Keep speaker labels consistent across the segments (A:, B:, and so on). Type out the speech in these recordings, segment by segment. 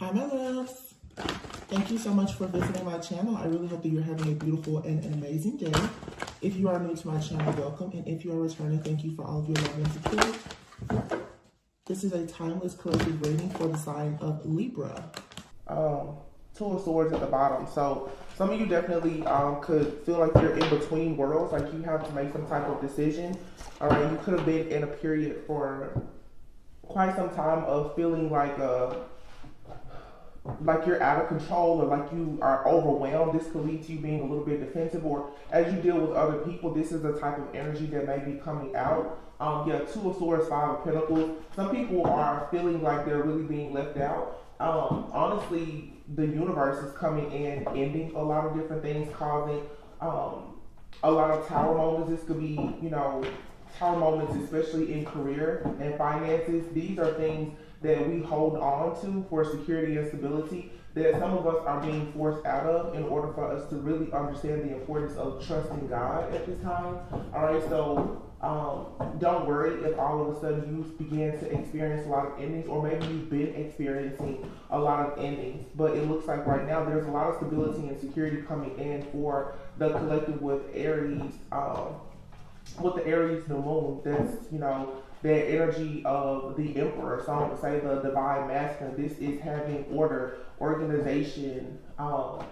A: Hi, my loves. Thank you so much for visiting my channel. I really hope that you're having a beautiful and an amazing day. If you are new to my channel, welcome. And if you are returning, thank you for all of your love and support. This is a timeless collective reading for the sign of Libra. Two of Swords at the bottom. So some of you definitely could feel like you're in between worlds, like you have to make some type of decision. All right, you could have been in a period for quite some time of feeling like you're out of control or like you are overwhelmed. This could lead to you being a little bit defensive, or as you deal with other people, this is the type of energy that may be coming out. Two of Swords, Five of Pentacles. Some people are feeling like they're really being left out. Honestly, the universe is coming in, ending a lot of different things, causing a lot of tower moments. This could be, tower moments, especially in career and finances. These are things that we hold on to for security and stability that some of us are being forced out of in order for us to really understand the importance of trusting God at this time. All right, so don't worry if all of a sudden you begin to experience a lot of endings, or maybe you've been experiencing a lot of endings, but it looks like right now there's a lot of stability and security coming in for the collective with Aries, with the Aries new moon. That's, that energy of the Emperor. So I would say the divine masculine. This is having order, organization. How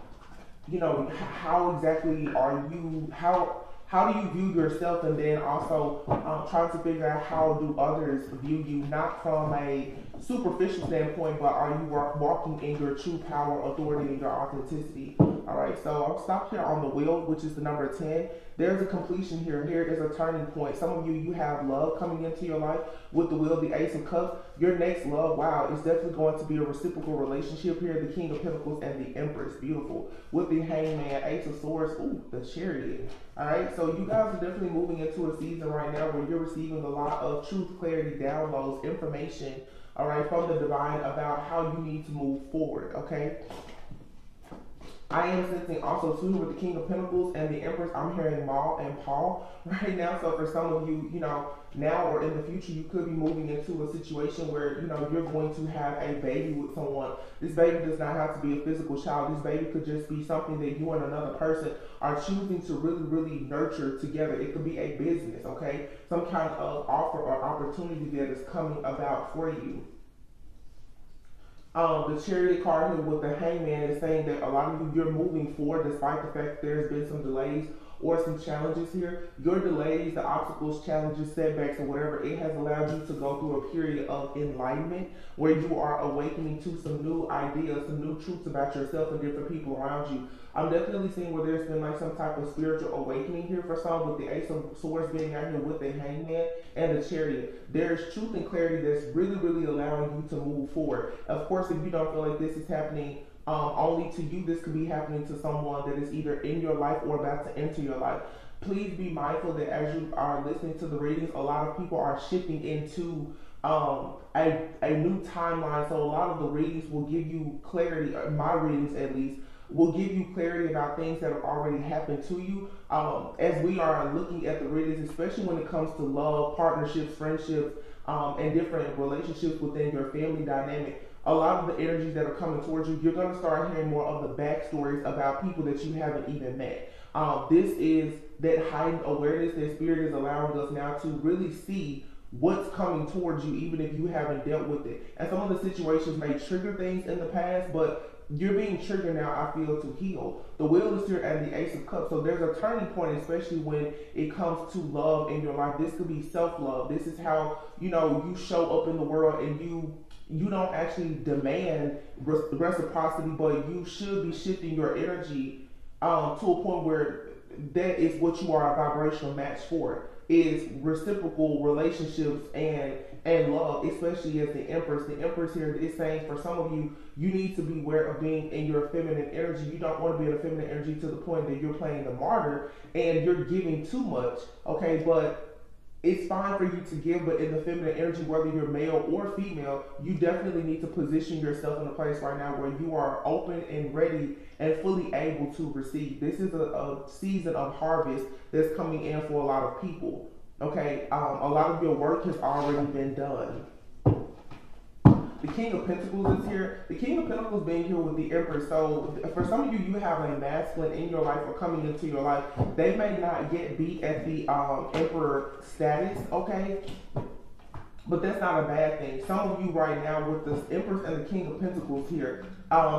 A: exactly are you? How do you view yourself, and then also trying to figure out how do others view you, not from a superficial standpoint, but are you walking in your true power, authority, and your authenticity? All right, so I'll stop here on the wheel, which is the number 10. There's a completion here. Here is a turning point. Some of you have love coming into your life with the wheel, the Ace of Cups. Your next love, wow, is definitely going to be a reciprocal relationship here. The King of Pentacles and the Empress, beautiful. With the Hangman, Ace of Swords, ooh, the Chariot. All right, so you guys are definitely moving into a season right now where you're receiving a lot of truth, clarity, downloads, information, all right, from the divine about how you need to move forward, okay? I am sensing also too with the King of Pentacles and the Empress. I'm hearing Maul and Paul right now. So for some of you, now or in the future, you could be moving into a situation where, you're going to have a baby with someone. This baby does not have to be a physical child. This baby could just be something that you and another person are choosing to really, really nurture together. It could be a business, okay? Some kind of offer or opportunity that is coming about for you. The Chariot card here with the Hangman is saying that a lot of you, you're moving forward despite the fact that there's been some delays or some challenges here. Your delays, the obstacles, challenges, setbacks, or whatever, it has allowed you to go through a period of enlightenment where you are awakening to some new ideas, some new truths about yourself and different people around you. I'm definitely seeing where there's been like some type of spiritual awakening here for some, with the Ace of Swords being out here with the Hangman and the Chariot. There's truth and clarity that's really, really allowing you to move forward. Of course, if you don't feel like this is happening only to you, this could be happening to someone that is either in your life or about to enter your life. Please be mindful that as you are listening to the readings, a lot of people are shifting into a new timeline. So a lot of the readings will give you clarity, my readings at least, will give you clarity about things that have already happened to you. As we are looking at the readings, especially when it comes to love, partnerships, friendships, and different relationships within your family dynamic, a lot of the energies that are coming towards you, you're going to start hearing more of the backstories about people that you haven't even met. This is that heightened awareness that Spirit is allowing us now to really see what's coming towards you, even if you haven't dealt with it. And some of the situations may trigger things in the past, but you're being triggered now, I feel, to heal. The Wheel is here and the Ace of Cups. So there's a turning point, especially when it comes to love in your life. This could be self-love. This is how, you show up in the world, and you don't actually demand reciprocity, but you should be shifting your energy to a point where that is what you are a vibrational match for, is reciprocal relationships and love, especially as the Empress. The Empress here is saying for some of you, you need to be aware of being in your feminine energy. You don't want to be in a feminine energy to the point that you're playing the martyr and you're giving too much, okay? But it's fine for you to give, but in the feminine energy, whether you're male or female, you definitely need to position yourself in a place right now where you are open and ready and fully able to receive. This is a season of harvest that's coming in for a lot of people. Okay, a lot of your work has already been done. The King of Pentacles is here. The King of Pentacles being here with the Empress. So for some of you, you have a masculine in your life or coming into your life. They may not yet be at the Emperor status, okay? But that's not a bad thing. Some of you right now with this Empress and the King of Pentacles here,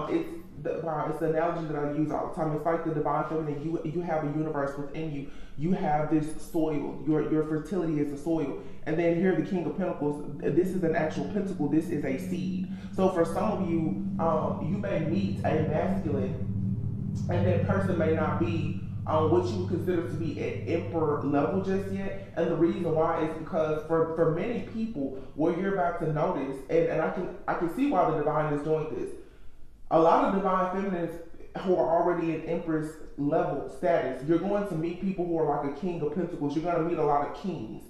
A: it's the analogy that I use all the time. It's like the divine feminine. You have a universe within you. You have this soil. Your fertility is the soil. And then here, the King of Pentacles. This is an actual pentacle. This is a seed. So for some of you, you may meet a masculine, and that person may not be what you would consider to be at emperor level just yet. And the reason why is because for many people, what you're about to notice, and I can see why the divine is doing this. A lot of divine feminines who are already in empress level status, you're going to meet people who are like a King of Pentacles. You're going to meet a lot of kings.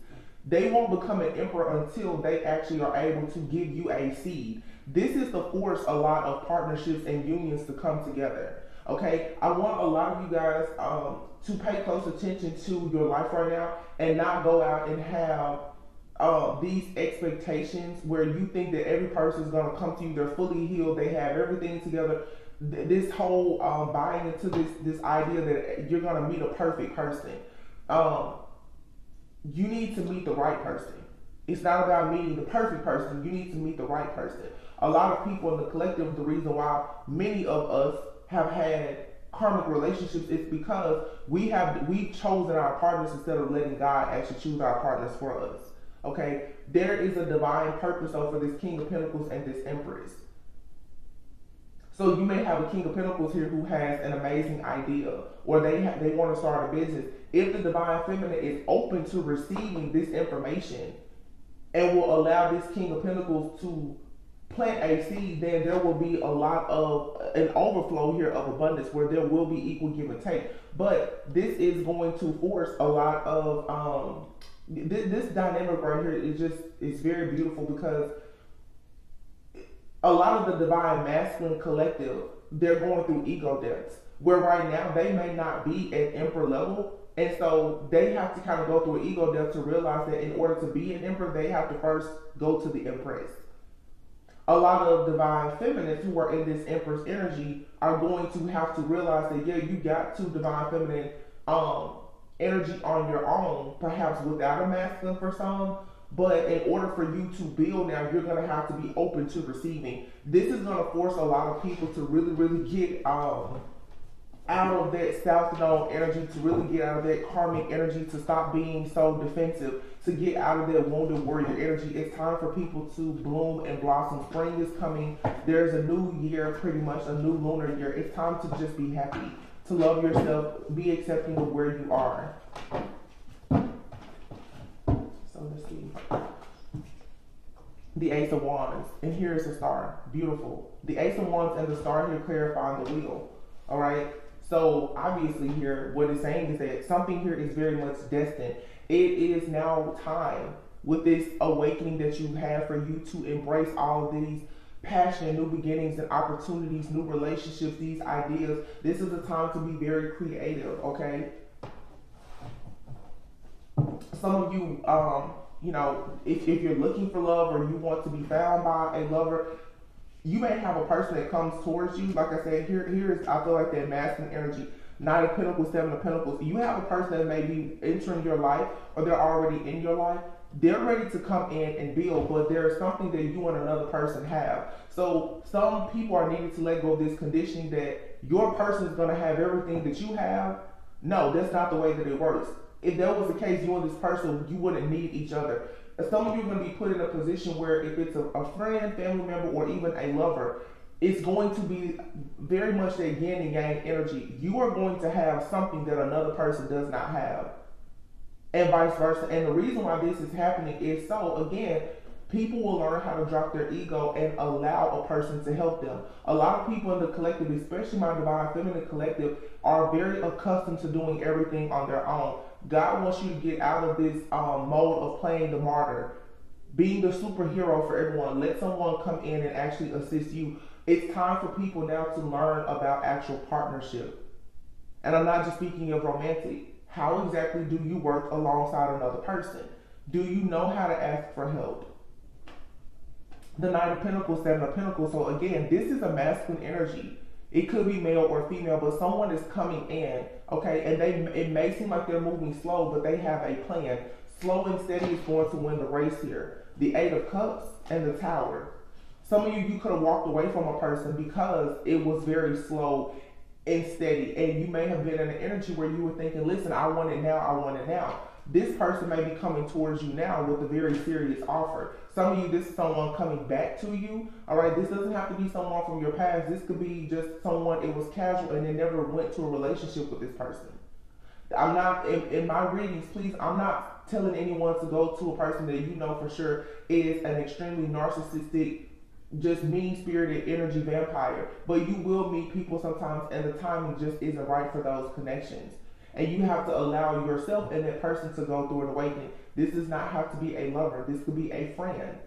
A: They won't become an emperor until they actually are able to give you a seed. This is to force a lot of partnerships and unions to come together. Okay, I want a lot of you guys to pay close attention to your life right now and not go out and have these expectations where you think that every person is going to come to you, they're fully healed, they have everything together. This whole buying into this idea that you're going to meet a perfect person. You need to meet the right person. It's not about meeting the perfect person. You need to meet the right person. A lot of people in the collective, the reason why many of us have had karmic relationships is because we've chosen our partners instead of letting God actually choose our partners for us. Okay, there is a divine purpose though for this King of Pentacles and this Empress. So you may have a King of Pentacles here who has an amazing idea, or they want to start a business. If the divine feminine is open to receiving this information and will allow this King of Pentacles to plant a seed, then there will be a lot of an overflow here of abundance where there will be equal give and take. But this is going to force a lot of this dynamic right here is it's very beautiful because a lot of the divine masculine collective, they're going through ego deaths where right now they may not be at emperor level, and so they have to kind of go through an ego death to realize that in order to be an emperor, they have to first go to the empress. A lot of divine feminines who are in this empress energy are going to have to realize that, yeah, you got to divine feminine energy on your own, perhaps without a masculine for some, but in order for you to build now, you're going to have to be open to receiving. This is going to force a lot of people to really, really get out of that South Node energy, to really get out of that karmic energy, to stop being so defensive, to get out of that wounded warrior energy. It's time for people to bloom and blossom. Spring is coming. There's a new year, pretty much a new lunar year. It's time to just be happy, to love yourself, be accepting of where you are. So let's see. The Ace of Wands, and here is the star. Beautiful. The Ace of Wands and the star here clarifying the wheel. All right. So obviously here, what it's saying is that something here is very much destined. It is now time with this awakening that you have for you to embrace all of these passion, new beginnings and opportunities, new relationships, these ideas. This is the time to be very creative, okay? Some of you, you know, if you're looking for love or you want to be found by a lover, you may have a person that comes towards you. Like I said, here is, I feel like that masculine energy. Nine of Pentacles, Seven of Pentacles. You have a person that may be entering your life or they're already in your life. They're ready to come in and build, but there is something that you and another person have. So some people are needing to let go of this conditioning that your person is going to have everything that you have. No, that's not the way that it works. If that was the case, you and this person, you wouldn't need each other. Some of you are going to be put in a position where if it's a friend, family member, or even a lover, it's going to be very much that yin and yang energy. You are going to have something that another person does not have, and vice versa. And the reason why this is happening is so, again, people will learn how to drop their ego and allow a person to help them. A lot of people in the collective, especially my divine feminine collective, are very accustomed to doing everything on their own. God wants you to get out of this mode of playing the martyr, being the superhero for everyone. Let someone come in and actually assist you. It's time for people now to learn about actual partnership. And I'm not just speaking of romantic. How exactly do you work alongside another person? Do you know how to ask for help? The Knight of Pentacles, Seven of Pentacles. So again, this is a masculine energy. It could be male or female, but someone is coming in, okay, and it may seem like they're moving slow, but they have a plan. Slow and steady is going to win the race here. The Eight of Cups and the Tower. Some of you could have walked away from a person because it was very slow and steady, and you may have been in an energy where you were thinking, listen, I want it now, I want it now. This person may be coming towards you now with a very serious offer. Some of you, this is someone coming back to you. All right, this doesn't have to be someone from your past. This could be just someone, it was casual and they never went to a relationship with this person. I'm not, in my readings, please, I'm not telling anyone to go to a person that you know for sure is an extremely narcissistic, just mean-spirited energy vampire. But you will meet people sometimes and the timing just isn't right for those connections. And you have to allow yourself and that person to go through an awakening. This does not have to be a lover. This could be a friend.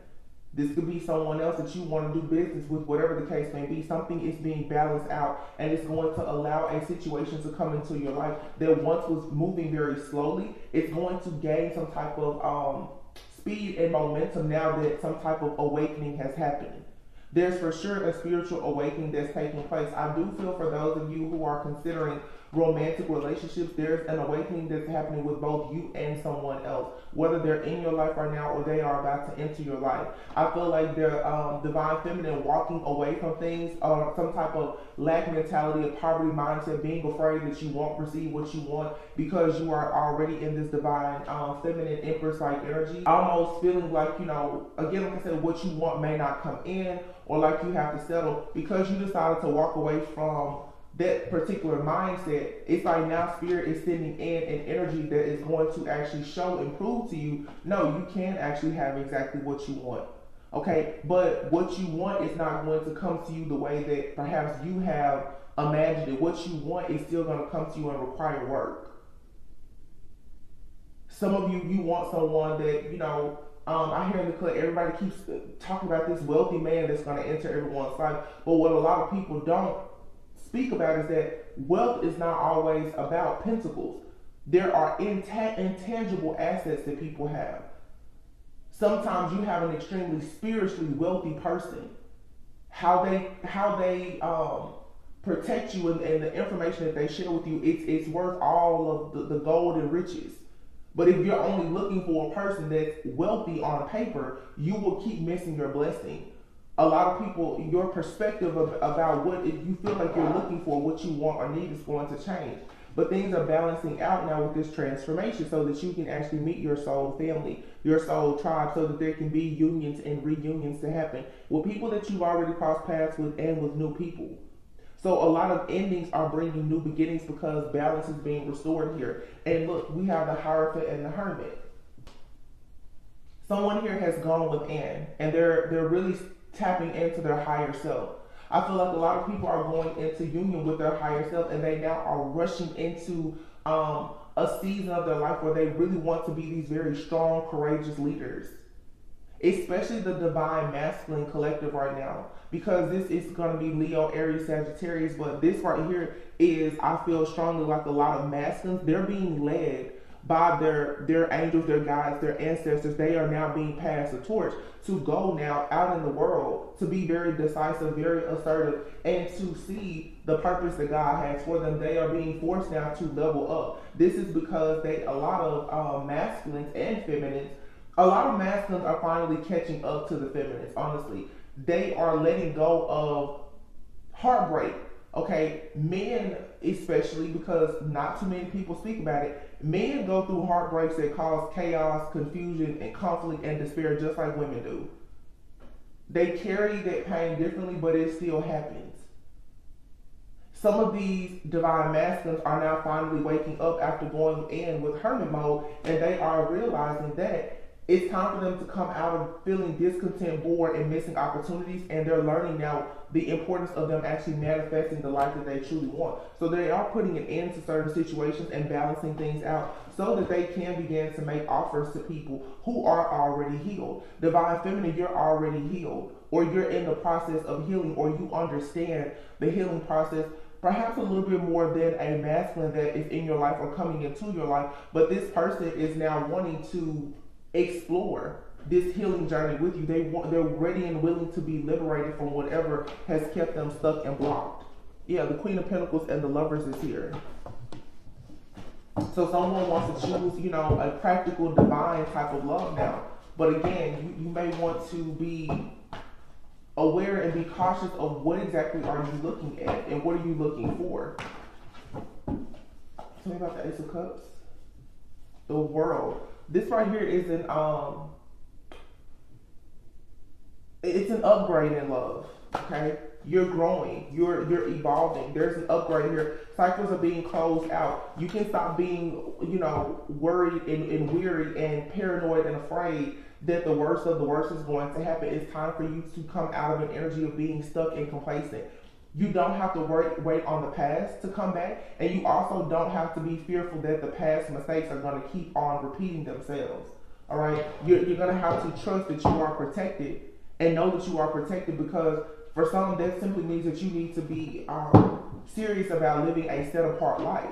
A: This could be someone else that you want to do business with, whatever the case may be. Something is being balanced out, and it's going to allow a situation to come into your life that once was moving very slowly. It's going to gain some type of speed and momentum now that some type of awakening has happened. There's for sure a spiritual awakening that's taking place. I do feel for those of you who are considering romantic relationships, there's an awakening that's happening with both you and someone else, whether they're in your life right now or they are about to enter your life. I feel like they're divine feminine walking away from things, some type of lack mentality, a poverty mindset, being afraid that you won't receive what you want because you are already in this divine feminine empress-like energy, almost feeling like, you know, again, like I said, what you want may not come in, or like you have to settle because you decided to walk away from that particular mindset. It's like now spirit is sending in an energy that is going to actually show and prove to you, no, you can actually have exactly what you want. Okay, but what you want is not going to come to you the way that perhaps you have imagined it. What you want is still going to come to you and require work. Some of you want someone that, you know, I hear in the club, everybody keeps talking about this wealthy man that's going to enter everyone's life. But what a lot of people don't speak about is that wealth is not always about pentacles. There are intangible assets that people have. Sometimes you have an extremely spiritually wealthy person. How they protect you and the information that they share with you, it's worth all of the gold and riches. But if you're only looking for a person that's wealthy on paper, you will keep missing your blessing. A lot of people, your perspective about what if you feel like you're looking for, what you want or need is going to change. But things are balancing out now with this transformation so that you can actually meet your soul family, your soul tribe, so that there can be unions and reunions to happen with people that you've already crossed paths with and with new people. So a lot of endings are bringing new beginnings because balance is being restored here. And look, we have the Hierophant and the Hermit. Someone here has gone within and they're really tapping into their higher self. I feel like a lot of people are going into union with their higher self and they now are rushing into a season of their life where they really want to be these very strong, courageous leaders. Especially the divine masculine collective right now, because this is going to be Leo, Aries, Sagittarius, but this right here is, I feel strongly like a lot of masculines, they're being led by their angels, their guides, their ancestors. They are now being passed the torch to go now out in the world to be very decisive, very assertive, and to see the purpose that God has for them. They are being forced now to level up. This is because a lot of masculines and feminines, a lot of masculines are finally catching up to the feminines, honestly. They are letting go of heartbreak. Okay, men especially, because not too many people speak about it. Men go through heartbreaks that cause chaos, confusion, and conflict and despair just like women do. They carry that pain differently, but it still happens. Some of these divine masculines are now finally waking up after going in with hermit mode, and they are realizing that it's time for them to come out of feeling discontent, bored, and missing opportunities, and they're learning now the importance of them actually manifesting the life that they truly want. So they are putting an end to certain situations and balancing things out so that they can begin to make offers to people who are already healed. Divine Feminine, you're already healed, or you're in the process of healing, or you understand the healing process perhaps a little bit more than a masculine that is in your life or coming into your life, but this person is now wanting to explore. this healing journey with you. They're ready and willing to be liberated from whatever has kept them stuck and blocked. Yeah, the Queen of Pentacles and the Lovers is here. So someone wants to choose, you know, a practical, divine type of love now. But again, you may want to be aware and be cautious of what exactly are you looking at and what are you looking for. Tell me about the Ace of Cups. The World. This right here is it's an upgrade in love. Okay, you're growing, you're evolving. There's an upgrade here. Cycles are being closed out. You can stop being, you know, worried and weary and paranoid and afraid that the worst of the worst is going to happen. It's time for you to come out of an energy of being stuck and complacent. You don't have to wait on the past to come back, and you also don't have to be fearful that the past mistakes are going to keep on repeating themselves. All right, you're going to have to trust that you are protected and know that you are protected, because for some that simply means that you need to be serious about living a set apart life.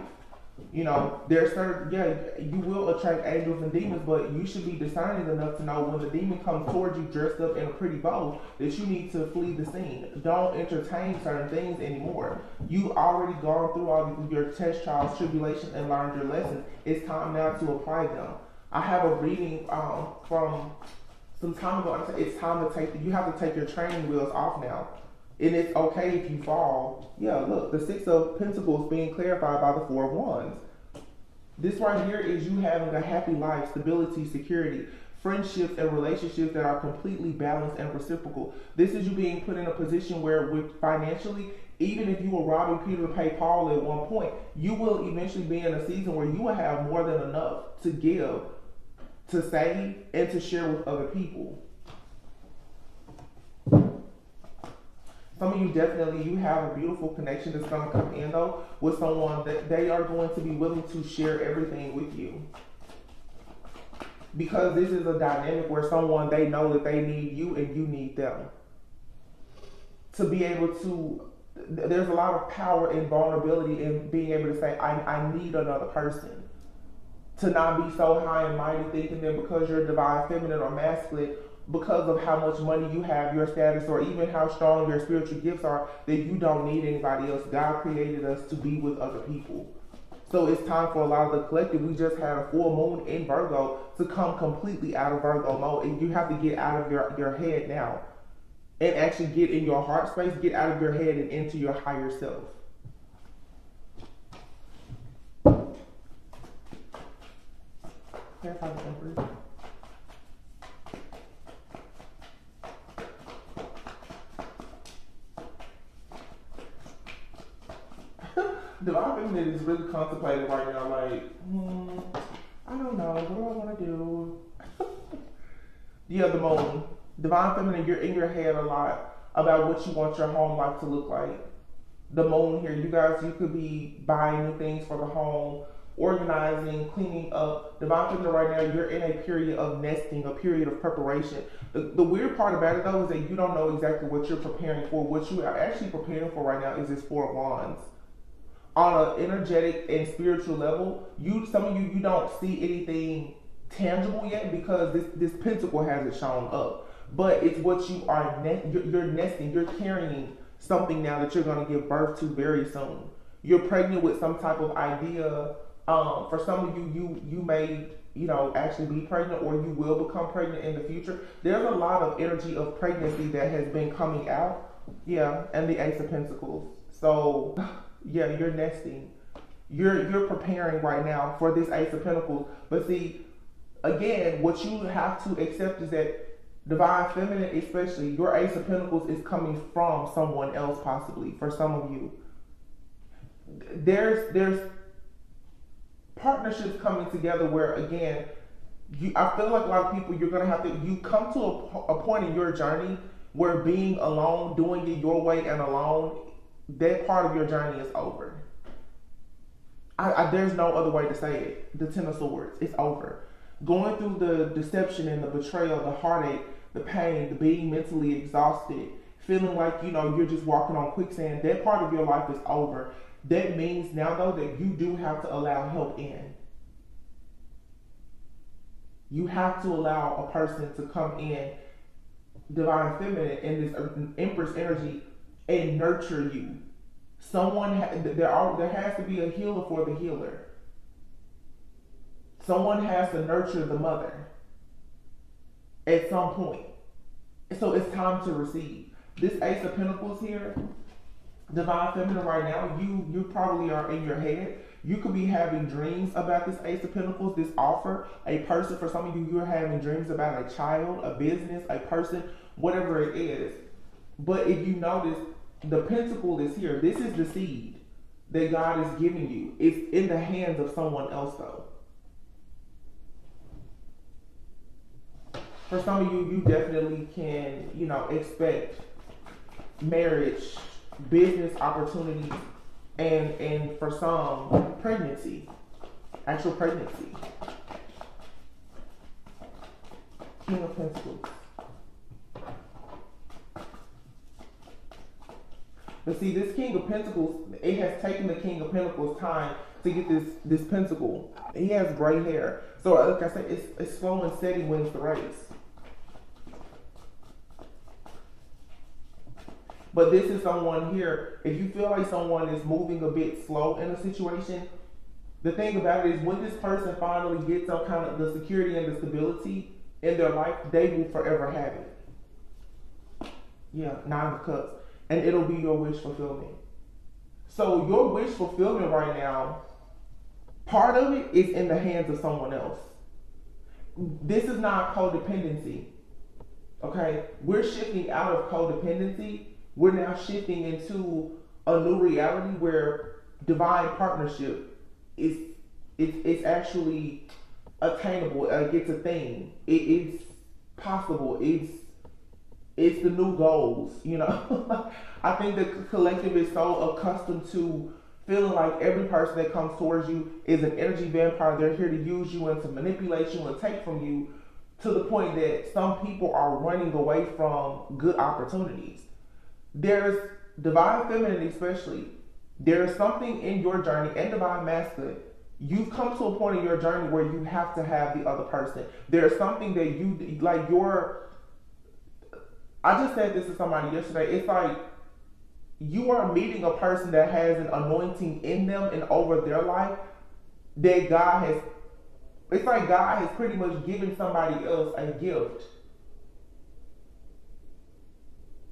A: You know, there's certain, you will attract angels and demons, but you should be discerning enough to know when the demon comes towards you dressed up in a pretty bow that you need to flee the scene. Don't entertain certain things anymore. You've already gone through all your test, trials, tribulations, and learned your lessons. It's time now to apply them. I have a reading from some time ago. I said it's time to you have to take your training wheels off now. And it's okay if you fall. Yeah, look, the Six of Pentacles being clarified by the Four of Wands. This right here is you having a happy life, stability, security, friendships and relationships that are completely balanced and reciprocal. This is you being put in a position where financially, even if you were robbing Peter to pay Paul at one point, you will eventually be in a season where you will have more than enough to give, to save, and to share with other people. Some of you definitely, you have a beautiful connection that's going to come in though with someone that they are going to be willing to share everything with you. Because this is a dynamic where someone, they know that they need you and you need them. To be able to, there's a lot of power and vulnerability in being able to say, I need another person. To not be so high and mighty thinking that because you're divine feminine or masculine, because of how much money you have, your status, or even how strong your spiritual gifts are, that you don't need anybody else. God created us to be with other people. So it's time for a lot of the collective. We just had a full moon in Virgo to come completely out of Virgo mode. And you have to get out of your head now. And actually get in your heart space, get out of your head and into your higher self. Clarify the Emperor. Divine Feminine is really contemplating right now, like, I don't know, what do I want to do? Yeah, the Moon. Divine Feminine, you're in your head a lot about what you want your home life to look like. The Moon here, you guys, you could be buying new things for the home, organizing, cleaning up. Divine Feminine right now, you're in a period of nesting, a period of preparation. The weird part about it though is that you don't know exactly what you're preparing for. What you are actually preparing for right now is this Four of Wands. On an energetic and spiritual level, some of you don't see anything tangible yet because this pentacle hasn't shown up. But it's what you are, you're nesting, you're carrying something now that you're going to give birth to very soon. You're pregnant with some type of idea. For some of you may, actually be pregnant, or you will become pregnant in the future. There's a lot of energy of pregnancy that has been coming out. Yeah, and the Ace of Pentacles. So yeah, you're nesting. You're preparing right now for this Ace of Pentacles. But see, again, what you have to accept is that Divine Feminine, especially, your Ace of Pentacles is coming from someone else, possibly, for some of you. There's partnerships coming together where, again, I feel like a lot of people, you're going to have to, you come to a point in your journey where being alone, doing it your way and alone, that part of your journey is over. There's no other way to say it. The Ten of Swords, it's over. Going through the deception and the betrayal, the heartache, the pain, the being mentally exhausted, feeling like, you're just walking on quicksand, that part of your life is over. That means now, though, that you do have to allow help in. You have to allow a person to come in, divine feminine, in this empress energy, and nurture you. There has to be a healer for the healer. Someone has to nurture the mother at some point. So it's time to receive. This Ace of Pentacles here, divine feminine, right now, you probably are in your head. You could be having dreams about this Ace of Pentacles, this offer, a person. For some of you, you're having dreams about a child, a business, a person, whatever it is. But if you notice, the pentacle is here. This is the seed that God is giving you. It's in the hands of someone else, though. For some of you, you definitely can, expect marriage, business opportunities, and for some, pregnancy, actual pregnancy. King of Pentacles. But see, this King of Pentacles, it has taken the King of Pentacles time to get this pentacle. He has gray hair. So like I said, it's slow and steady wins the race. But this is someone here, if you feel like someone is moving a bit slow in a situation, the thing about it is when this person finally gets some kind of the security and the stability in their life, they will forever have it. Yeah, Nine of Cups. And it'll be your wish fulfillment. So your wish fulfillment right now, part of it is in the hands of someone else. This is not codependency. Okay? We're shifting out of codependency. We're now shifting into a new reality where divine partnership is actually attainable. It's a thing. It's possible. It's the new goals, I think the collective is so accustomed to feeling like every person that comes towards you is an energy vampire. They're here to use you and to manipulate you and take from you, to the point that some people are running away from good opportunities. There's divine feminine, especially. There's something in your journey, and divine masculine. You've come to a point in your journey where you have to have the other person. There's something that you like. I just said this to somebody yesterday. It's like you are meeting a person that has an anointing in them and over their life that God has. It's like God has pretty much given somebody else a gift.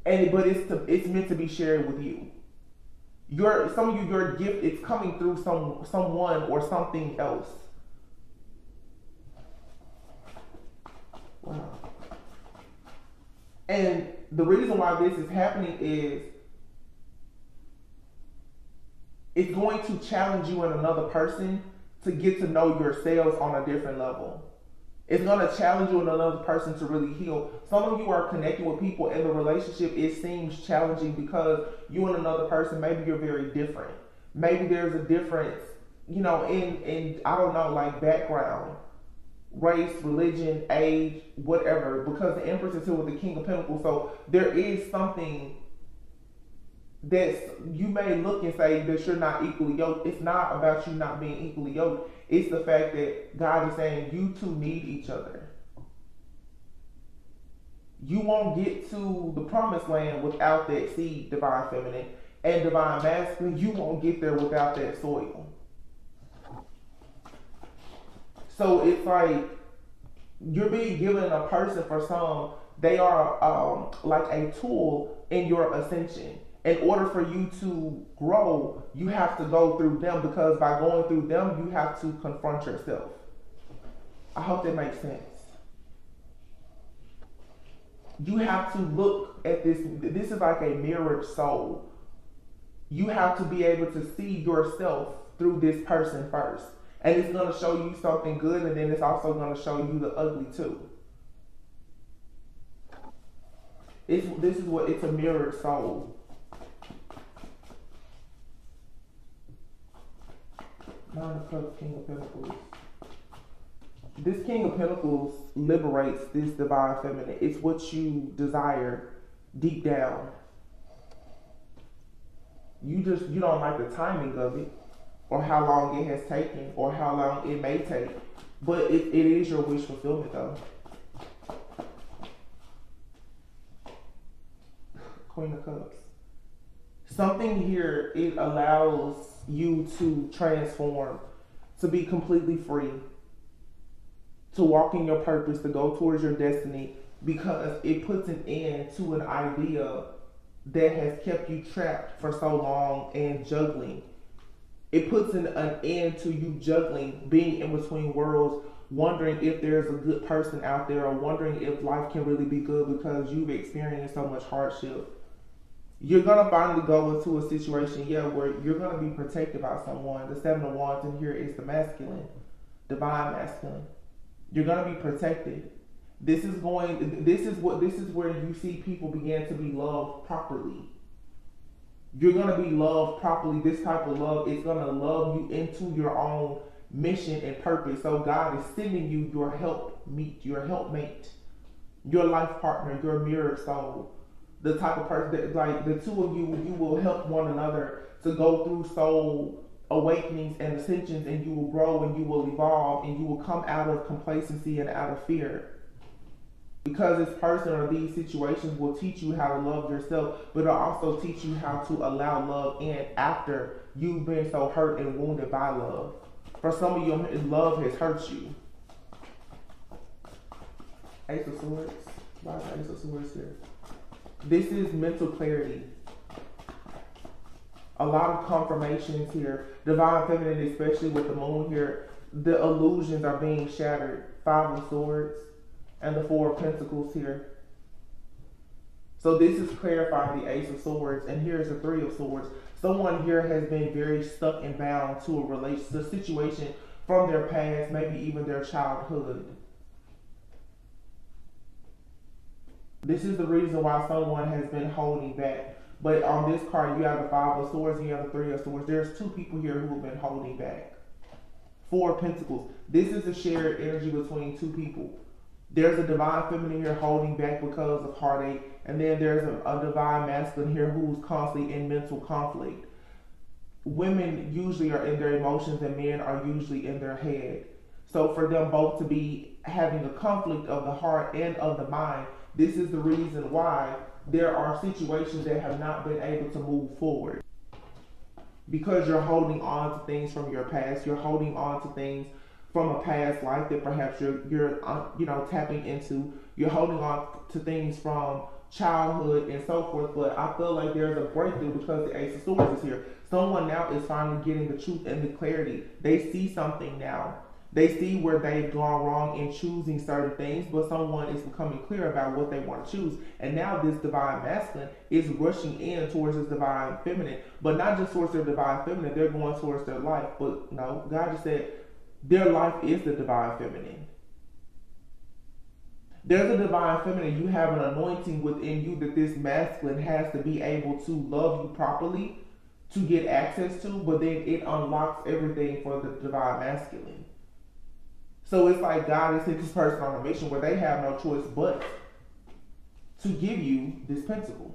A: But it's meant to be shared with you. Some of you, your gift is coming through someone or something else. Wow. And the reason why this is happening is it's going to challenge you and another person to get to know yourselves on a different level. It's going to challenge you and another person to really heal. Some of you are connecting with people in the relationship. It seems challenging because you and another person, maybe you're very different. Maybe there's a difference, in I don't know, like background, race, religion, age, whatever, because the Empress is here with the King of Pentacles. So there is something that you may look and say that you're not equally yoked. It's not about you not being equally yoked. It's the fact that God is saying you two need each other. You won't get to the promised land without that seed, divine feminine, and divine masculine. You won't get there without that soil. So it's like you're being given a person. For some, they are like a tool in your ascension. In order for you to grow, you have to go through them, because by going through them, you have to confront yourself. I hope that makes sense. You have to look at this. This is like a mirrored soul. You have to be able to see yourself through this person first. And it's going to show you something good, and then it's also going to show you the ugly too. It's a mirrored soul. Nine of Cups, King of Pentacles. This King of Pentacles liberates this divine feminine. It's what you desire deep down. You don't like the timing of it, or how long it has taken, or how long it may take. But it is your wish fulfillment though. Queen of Cups. Something here, it allows you to transform, to be completely free, to walk in your purpose, to go towards your destiny, because it puts an end to an idea that has kept you trapped for so long and juggling. It puts an end to you juggling, being in between worlds, wondering if there's a good person out there, or wondering if life can really be good because you've experienced so much hardship. You're going to finally go into a situation, where you're going to be protected by someone. The Seven of Wands in here is the masculine, divine masculine. You're going to be protected. This is where you see people begin to be loved properly. You're going to be loved properly. This type of love is going to love you into your own mission and purpose. So God is sending you your helpmate, your life partner, your mirror soul. The type of person that, like, the two of you will help one another to go through soul awakenings and ascensions, and you will grow and you will evolve and you will come out of complacency and out of fear. Because this person or these situations will teach you how to love yourself, but it'll also teach you how to allow love in after you've been so hurt and wounded by love. For some of you, love has hurt you. Ace of Swords. Why is the Ace of Swords here? This is mental clarity. A lot of confirmations here. Divine feminine, especially with the moon here. The illusions are being shattered. Five of Swords and the Four of Pentacles here. So this is clarifying the Ace of Swords. And here's the Three of Swords. Someone here has been very stuck and bound to a situation from their past, maybe even their childhood. This is the reason why someone has been holding back. But on this card, you have the Five of Swords and you have the Three of Swords. There's two people here who have been holding back. Four of Pentacles. This is a shared energy between two people. There's a divine feminine here holding back because of heartache. And then there's a divine masculine here who's constantly in mental conflict. Women usually are in their emotions and men are usually in their head. So for them both to be having a conflict of the heart and of the mind, this is the reason why there are situations that have not been able to move forward. Because you're holding on to things from your past. You're holding on to things from a past life that perhaps you're tapping into. You're holding on to things from childhood and so forth. But I feel like there's a breakthrough because the Ace of Swords is here. Someone now is finally getting the truth and the clarity. They see something now. They see where they've gone wrong in choosing certain things, but someone is becoming clear about what they want to choose. And now this divine masculine is rushing in towards this divine feminine, but not just towards their divine feminine, they're going towards their life. But no, God just said their life is the divine feminine. There's a divine feminine. You have an anointing within you that this masculine has to be able to love you properly to get access to, but then it unlocks everything for the divine masculine. So it's like God has sent this person on a mission where they have no choice but to give you this pentacle.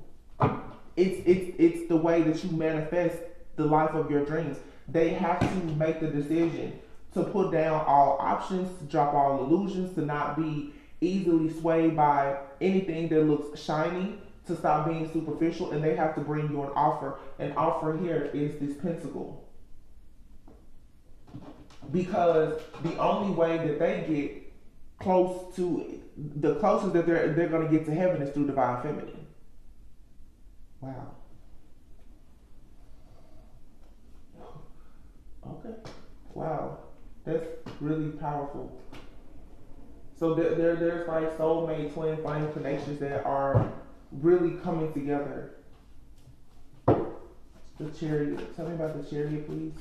A: It's the way that you manifest the life of your dreams. They have to make the decision to put down all options, to drop all illusions, to not be easily swayed by anything that looks shiny, to stop being superficial, and they have to bring you an offer. An offer here is this pentacle. Because the only way that they get close to, the closest that they're going to get to heaven is through divine feminine. Wow. Okay. Wow. That's really powerful. So there's like soulmate, twin flame connections that are really coming together. The Chariot. Tell me about the Chariot, please.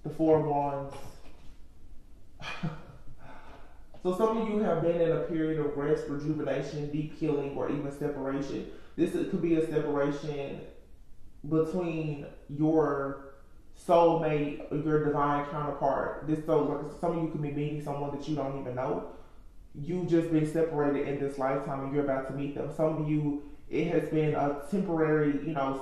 A: The Four of Wands. So some of you have been in a period of rest, rejuvenation, deep healing, or even separation. This could be a separation between your soulmate or your divine counterpart. Some of you could be meeting someone that you don't even know. You've just been separated in this lifetime and you're about to meet them. Some of you, it has been a temporary,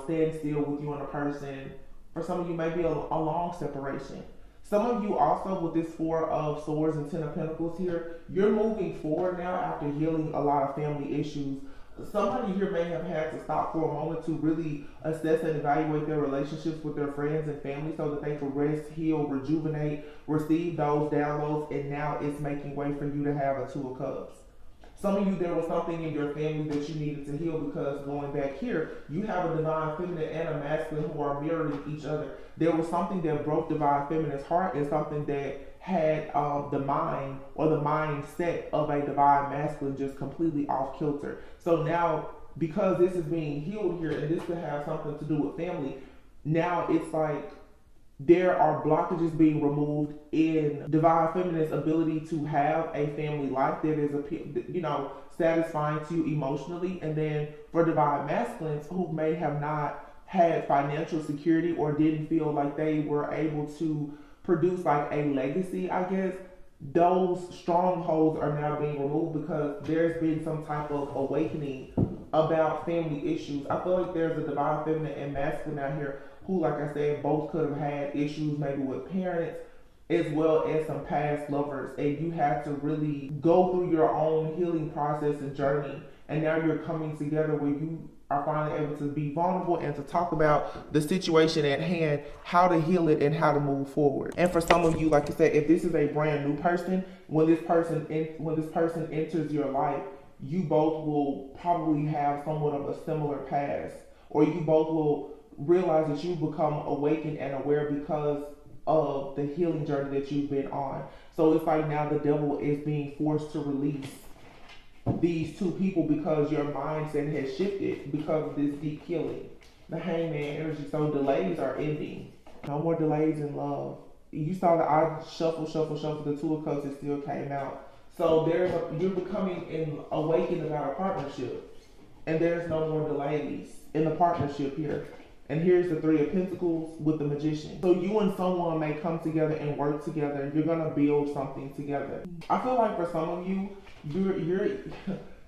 A: standstill with you and a person, For some of you, maybe a long separation. Some of you also, with this Four of Swords and Ten of Pentacles here, you're moving forward now after healing a lot of family issues. Somebody here may have had to stop for a moment to really assess and evaluate their relationships with their friends and family so that they can rest, heal, rejuvenate, receive those downloads, and now it's making way for you to have a Two of Cups. Some of you, there was something in your family that you needed to heal, because going back here, you have a divine feminine and a masculine who are mirroring each other. There was something that broke divine feminine's heart, and something that had the mind or the mindset of a divine masculine just completely off kilter. So now, because this is being healed here, and this could have something to do with family, now it's like there are blockages being removed in divine feminine's ability to have a family life that is, satisfying to you emotionally. And then for divine masculines who may have not had financial security or didn't feel like they were able to produce like a legacy, I guess, those strongholds are now being removed because there's been some type of awakening about family issues. I feel like there's a divine feminine and masculine out here who, like I said, both could have had issues maybe with parents as well as some past lovers, and you have to really go through your own healing process and journey, and now you're coming together where you are finally able to be vulnerable and to talk about the situation at hand, how to heal it and how to move forward. And for some of you, like I said, if this is a brand new person, when this person enters your life, you both will probably have somewhat of a similar past, or you both will realize that you become awakened and aware because of the healing journey that you've been on. So it's like now the devil is being forced to release these two people because your mindset has shifted because of this deep healing. The Hangman energy. So delays are ending. No more delays in love. You saw that I shuffle. The Two of Cups, it still came out. So you're becoming awakened about a partnership, and there's no more delays in the partnership here. And here's the Three of Pentacles with the Magician. So you and someone may come together and work together, and you're gonna build something together. I feel like for some of you,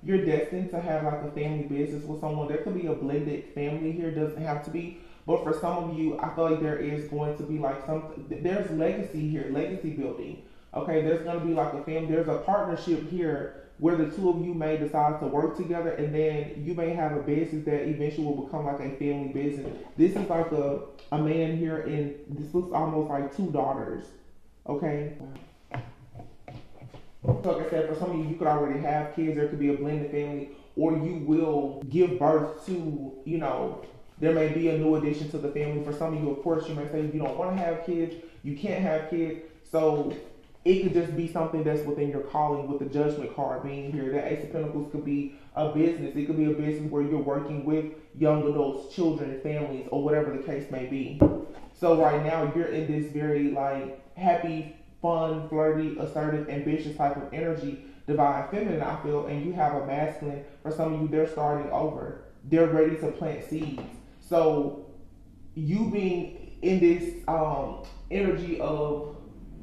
A: you're destined to have like a family business with someone. There could be a blended family here, doesn't have to be. But for some of you, I feel like there is going to be like there's legacy here, legacy building. Okay, there's gonna be like a family, there's a partnership here where the two of you may decide to work together, and then you may have a business that eventually will become like a family business. This is like a man here, and this looks almost like two daughters. Okay. So like I said, for some of you, you could already have kids. There could be a blended family, or you will give birth to, there may be a new addition to the family. For some of you, of course, you may say you don't want to have kids, you can't have kids. So it could just be something that's within your calling, with the Judgment card being here. The Ace of Pentacles could be a business. It could be a business where you're working with young adults, children, families, or whatever the case may be. So right now, you're in this very like happy, fun, flirty, assertive, ambitious type of energy, divine feminine, I feel, and you have a masculine. For some of you, they're starting over. They're ready to plant seeds. So you being in this energy of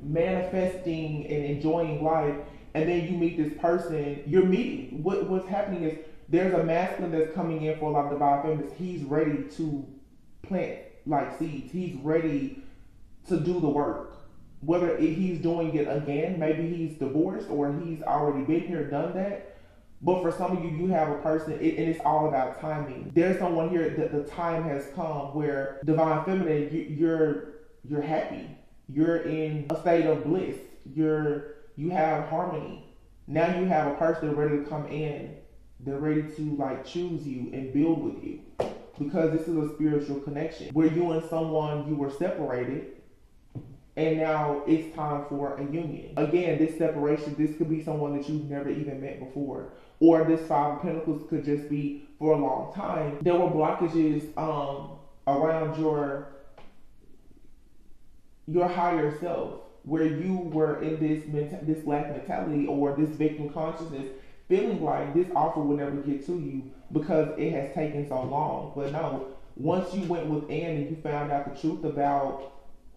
A: manifesting and enjoying life, and then you meet this person, you're meeting, what's happening is there's a masculine that's coming in for a lot of divine feminists. He's ready to plant like seeds. He's ready to do the work. Whether he's doing it again, maybe he's divorced or he's already been here, done that. But for some of you, you have a person, and it's all about timing. There's someone here that the time has come where divine feminine, you're happy. You're in a state of bliss. You have harmony. Now you have a person ready to come in. They're ready to like choose you and build with you, because this is a spiritual connection where you and someone, you were separated, and now it's time for a union. Again, this separation, this could be someone that you've never even met before, or this Five of Pentacles could just be for a long time. There were blockages around your higher self, where you were in this lack mentality or this victim consciousness, feeling like this offer will never get to you because it has taken so long. But no, once you went within and you found out the truth about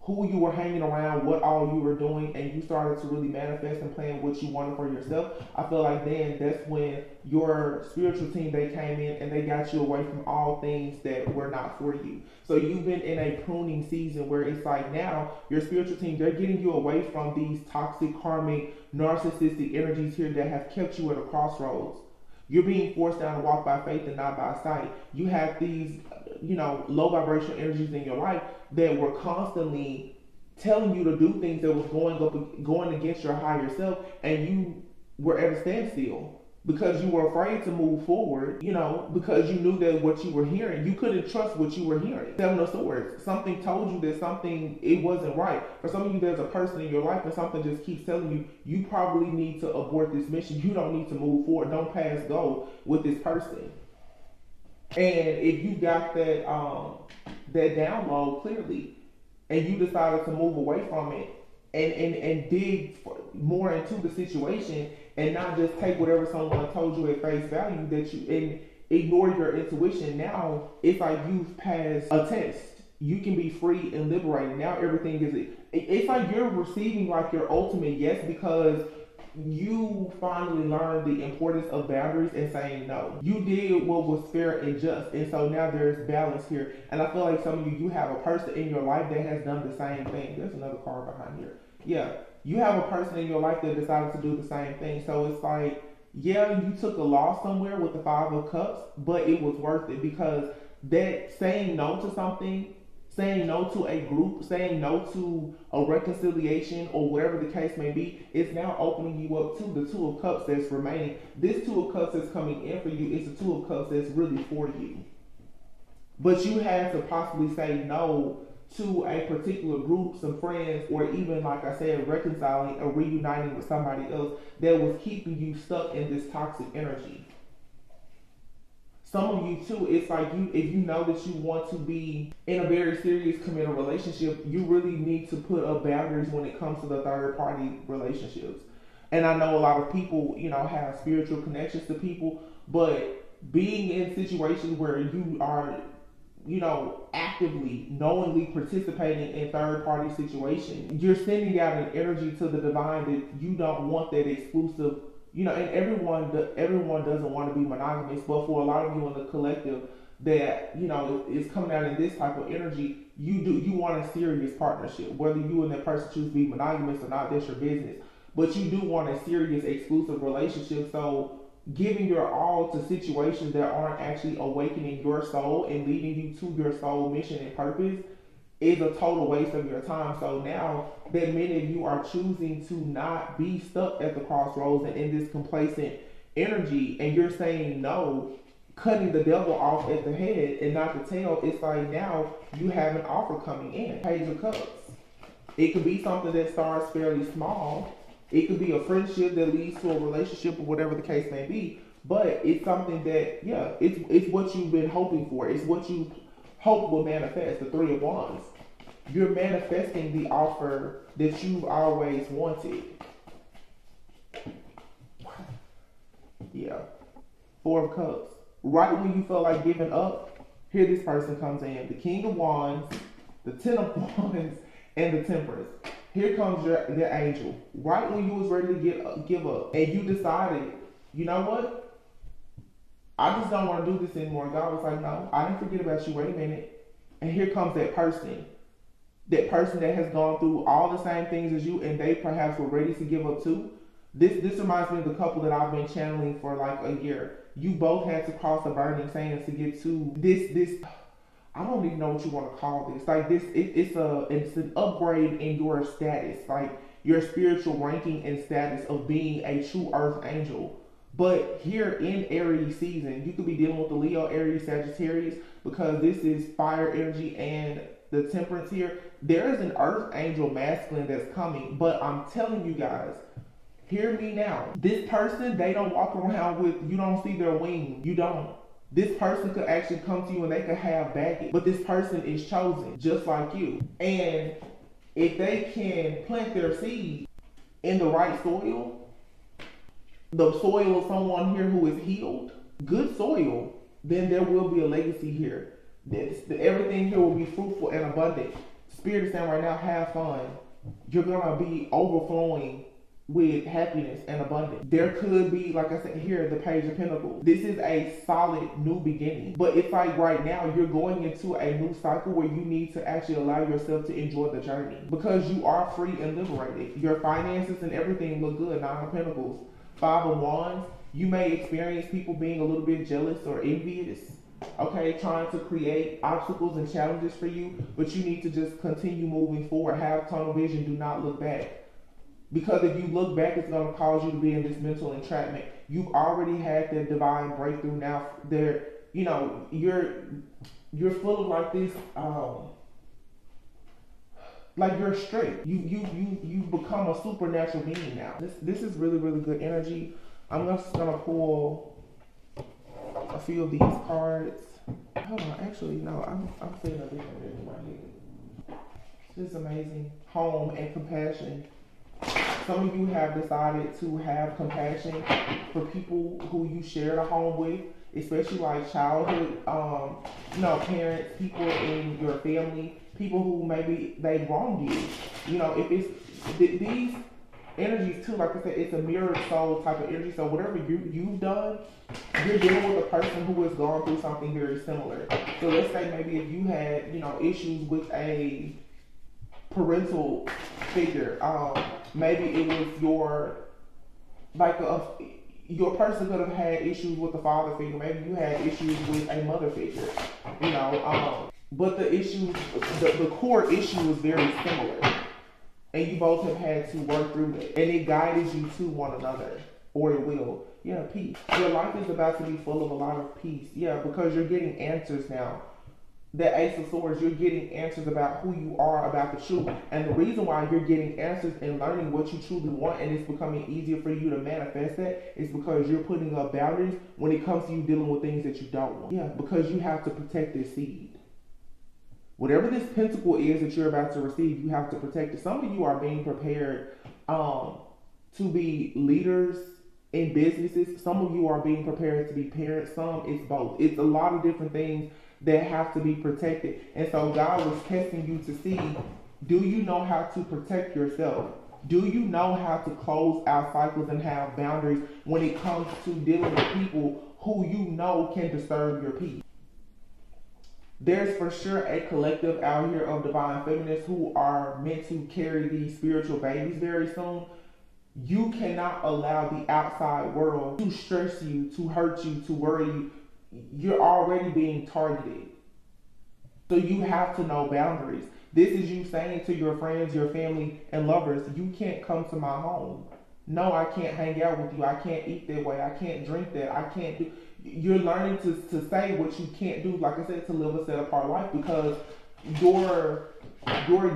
A: who you were hanging around, what all you were doing, and you started to really manifest and plan what you wanted for yourself, I feel like then that's when your spiritual team, they came in and they got you away from all things that were not for you. So you've been in a pruning season where it's like now your spiritual team, they're getting you away from these toxic, karmic, narcissistic energies here that have kept you at a crossroads. You're being forced down to walk by faith and not by sight. You have these, low vibrational energies in your life that were constantly telling you to do things that was going against your higher self, and you were at a standstill because you were afraid to move forward, because you knew that what you were hearing, you couldn't trust what you were hearing. Seven of Swords, something told you that it wasn't right. For some of you, there's a person in your life and something just keeps telling you, you probably need to abort this mission. You don't need to move forward. Don't pass go with this person. And if you got that download clearly, and you decided to move away from it and dig more into the situation, and not just take whatever someone told you at face value, and ignore your intuition, now it's like you've passed a test. You can be free and liberated. Now everything it's like you're receiving like your ultimate yes, because you finally learned the importance of boundaries and saying no. You did what was fair and just, and so now there's balance here. And I feel like some of you have a person in your life that has done the same thing. There's another card behind here. Yeah, you have a person in your life that decided to do the same thing. So it's like, yeah, you took a loss somewhere with the Five of Cups, but it was worth it, because that saying no to something, saying no to a group, saying no to a reconciliation, or whatever the case may be, is now opening you up to the Two of Cups that's remaining. This Two of Cups that's coming in for you is the Two of Cups that's really for you. But you had to possibly say no to a particular group, some friends, or even, like I said, reconciling or reuniting with somebody else that was keeping you stuck in this toxic energy. Some of you too, it's like if you know that you want to be in a very serious committed relationship, you really need to put up boundaries when it comes to the third party relationships. And I know a lot of people, have spiritual connections to people, but being in situations where you are, actively, knowingly participating in third party situations, you're sending out an energy to the divine that you don't want that exclusive. And everyone doesn't want to be monogamous, but for a lot of you in the collective that, is coming out in this type of energy, you want a serious partnership. Whether you and that person choose to be monogamous or not, that's your business. But you do want a serious, exclusive relationship. So giving your all to situations that aren't actually awakening your soul and leading you to your soul mission and purpose is a total waste of your time. So now that many of you are choosing to not be stuck at the crossroads and in this complacent energy, and you're saying no, cutting the devil off at the head and not the tail, it's like now you have an offer coming in. Page of Cups. It could be something that starts fairly small. It could be a friendship that leads to a relationship or whatever the case may be. But it's something that, it's what you've been hoping for. It's what you hope will manifest. The Three of Wands. You're manifesting the offer that you've always wanted. Yeah. Four of Cups. Right when you feel like giving up, here this person comes in. The King of Wands, the Ten of Wands, and the Temperance. Here comes your angel. Right when you was ready to give up, and you decided, you know what? I just don't want to do this anymore. God was like, no, I didn't forget about you. Wait a minute. And here comes that person. That person that has gone through all the same things as you, and they perhaps were ready to give up too. This reminds me of the couple that I've been channeling for like a year. You both had to cross the burning sands to get to this. I don't even know what you want to call this. Like this, it's an upgrade in your status, like your spiritual ranking and status of being a true earth angel. But here in Aries season, you could be dealing with the Leo, Aries, Sagittarius, because this is fire energy and the Temperance here. There is an earth angel masculine that's coming, but I'm telling you guys, hear me now. This person, they don't walk around with, you don't see their wings. You don't. This person could actually come to you and they could have baggage, but this person is chosen just like you. And if they can plant their seed in the right soil, the soil of someone here who is healed, good soil, then there will be a legacy here. Everything here will be fruitful and abundant. Spirit is saying right now, have fun. You're gonna be overflowing with happiness and abundance. There could be, like I said here, the Page of Pentacles. This is a solid new beginning. But it's like right now, you're going into a new cycle where you need to actually allow yourself to enjoy the journey. Because you are free and liberated. Your finances and everything look good. Nine of Pentacles. Five of Wands. You may experience people being a little bit jealous or envious. Okay, trying to create obstacles and challenges for you. But you need to just continue moving forward. Have tunnel vision. Do not look back. Because if you look back, it's going to cause you to be in this mental entrapment. You've already had that divine breakthrough. Now, there, you know, you're full of like this, like you're straight. You become a supernatural being now. This is really, really good energy. I'm just gonna pull a few of these cards. Hold on, actually, no, I'm feeling a different energy in my head. This is amazing. Home and compassion. Some of you have decided to have compassion for people who you share the home with, especially like childhood, you know, parents, people in your family, people who maybe they wronged you. You know, if it's these energies too, like I said, it's a mirrored soul type of energy. So whatever you've done, you're dealing with a person who has gone through something very similar. So let's say maybe if you had, you know, issues with a parental figure, maybe it was your person could have had issues with the father figure. Maybe you had issues with a mother figure, you know. But the issue, the core issue is very similar, and you both have had to work through it, and it guides you to one another, or it will. Yeah, peace. Your life is about to be full of a lot of peace. Yeah, because you're getting answers now. The Ace of Swords, you're getting answers about who you are, about the truth. And the reason why you're getting answers and learning what you truly want, and it's becoming easier for you to manifest that, is because you're putting up boundaries when it comes to you dealing with things that you don't want. Yeah, because you have to protect this seed. Whatever this pentacle is that you're about to receive, you have to protect it. Some of you are being prepared to be leaders in businesses. Some of you are being prepared to be parents. Some, it's both. It's a lot of different things that have to be protected. And so God was testing you to see, do you know how to protect yourself? Do you know how to close out cycles and have boundaries when it comes to dealing with people who you know can disturb your peace? There's for sure a collective out here of divine feminists who are meant to carry these spiritual babies very soon. You cannot allow the outside world to stress you, to hurt you, to worry you. You're already being targeted. So you have to know boundaries. This is you saying to your friends, your family, and lovers, you can't come to my home. No, I can't hang out with you. I can't eat that way. I can't drink that. I can't do. You're learning to say what you can't do, like I said, to live a set apart life, because your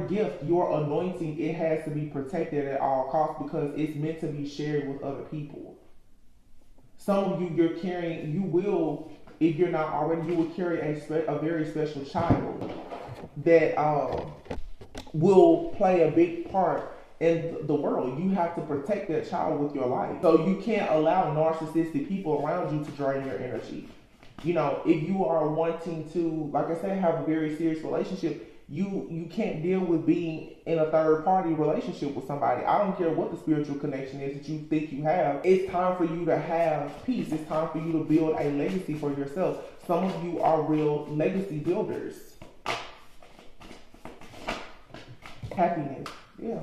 A: gift, your anointing, it has to be protected at all costs, because it's meant to be shared with other people. Some of you, you're carrying, you will, if you're not already, you will carry a very special child that will play a big part in the world. You have to protect that child with your life. So you can't allow narcissistic people around you to drain your energy. You know, if you are wanting to, like I said, have a very serious relationship, you can't deal with being in a third party relationship with somebody. I don't care what the spiritual connection is that you think you have. It's time for you to have peace. It's time for you to build a legacy for yourself. Some of you are real legacy builders. Happiness. Yeah.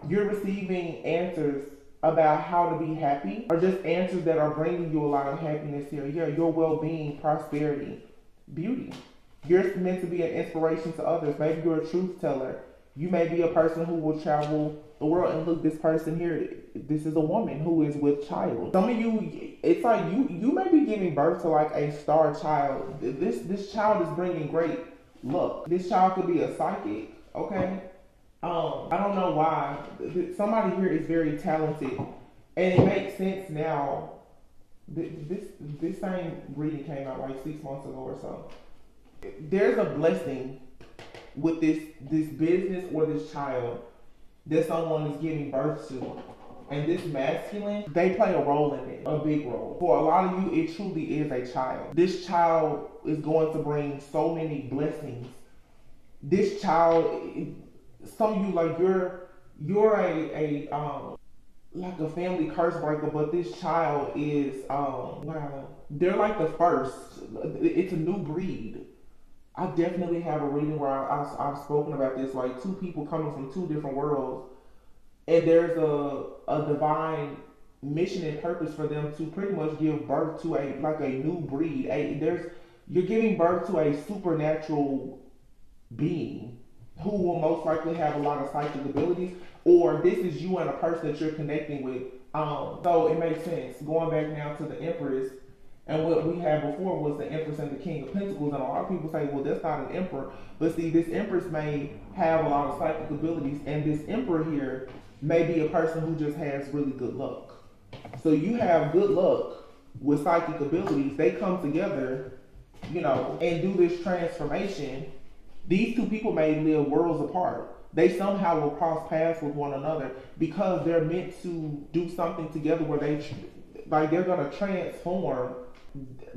A: You're receiving answers about how to be happy, or just answers that are bringing you a lot of happiness here. Yeah, your well-being, prosperity, beauty. You're meant to be an inspiration to others. Maybe you're a truth teller. You may be a person who will travel the world, and look, this person here, this is a woman who is with child. Some of you, it's like you may be giving birth to like a star child. This child is bringing great luck. This child could be a psychic, okay? I don't know why. Somebody here is very talented, and it makes sense now. This same reading came out like 6 months ago or so. There's a blessing with this business or this child that someone is giving birth to. And this masculine, they play a role in it, a big role. For a lot of you, it truly is a child. This child is going to bring so many blessings this child, some of you, like, you're a like a family curse breaker, but this child is wow, they're like the first. It's a new breed. I definitely have a reading where I've spoken about this, like two people coming from two different worlds, and there's a divine mission and purpose for them to pretty much give birth to a like a new breed. You're giving birth to a supernatural being who will most likely have a lot of psychic abilities, or this is you and a person that you're connecting with. So it makes sense. Going back now to the Empress, and what we had before was the Empress and the King of Pentacles, and a lot of people say, well, that's not an Emperor. But see, this Empress may have a lot of psychic abilities, and this Emperor here may be a person who just has really good luck. So you have good luck with psychic abilities. They come together, and do this transformation. These two people may live worlds apart. They somehow will cross paths with one another because they're meant to do something together where they're gonna transform